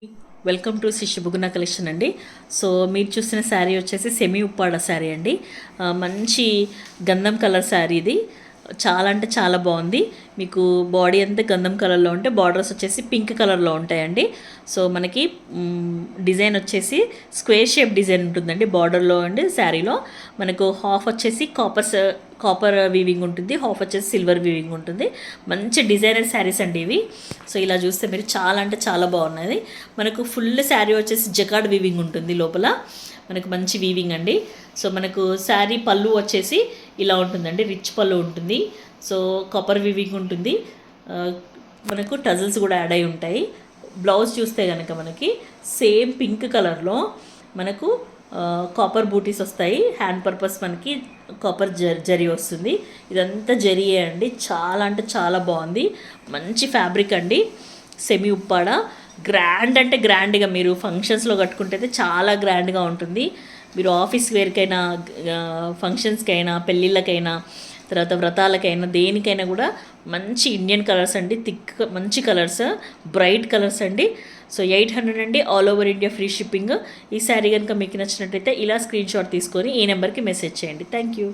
Welcome to శిశుభుగుణ collection అండి. So మీరు చూసిన శారీ వచ్చేసి సెమీ ఉప్పాడ శారీ అండి. మంచి గంధం కలర్ శారీ ఇది. చాలా అంటే చాలా బాగుంది. మీకు బాడీ అంతా గంధం కలర్లో ఉంటే బార్డర్స్ వచ్చేసి పింక్ కలర్లో ఉంటాయండి. సో మనకి డిజైన్ వచ్చేసి స్క్వేర్ షేప్ డిజైన్ ఉంటుందండి బార్డర్లో అండి. శారీలో మనకు హాఫ్ వచ్చేసి కాపర్ వీవింగ్ ఉంటుంది, హాఫ్ వచ్చేసి సిల్వర్ వీవింగ్ ఉంటుంది. మంచి డిజైనర్ శారీస్ అండి ఇవి. సో ఇలా చూస్తే మీరు చాలా అంటే చాలా బాగున్నది. మనకు ఫుల్ శారీ వచ్చేసి జకార్డ్ వీవింగ్ ఉంటుంది లోపల. మనకు మంచి వీవింగ్ అండి. సో మనకు శారీ పళ్ళు వచ్చేసి ఇలా ఉంటుందండి, రిచ్ పళ్ళు ఉంటుంది. సో కాపర్ వీవింగ్ ఉంటుంది. మనకు టజల్స్ కూడా యాడ్ అయి ఉంటాయి. బ్లౌజ్ చూస్తే కనుక మనకి సేమ్ పింక్ కలర్లో మనకు కాపర్ బూటీస్ వస్తాయి. హ్యాండ్ పర్పస్ మనకి కాపర్ జరీ వస్తుంది. ఇదంతా జరీయే అండి. చాలా అంటే చాలా బాగుంది. మంచి ఫ్యాబ్రిక్ అండి. సెమీ ఉప్పాడ గ్రాండ్ అంటే గ్రాండ్గా మీరు ఫంక్షన్స్లో కట్టుకుంటే చాలా గ్రాండ్గా ఉంటుంది. మీరు ఆఫీస్ వేర్కైనా, ఫంక్షన్స్కైనా, పెళ్ళిళ్ళకైనా, తర్వాత వ్రతాలకైనా, దేనికైనా కూడా మంచి ఇండియన్ కలర్స్ అండి. థిక్ మంచి కలర్స్, బ్రైట్ కలర్స్ అండి. సో 800 అండి, all over India free shipping. ఈ శారీ కనుక మీకు నచ్చినట్టయితే ఇలా స్క్రీన్ షాట్ తీసుకొని ఈ నెంబర్కి మెసేజ్ చేయండి. Thank you.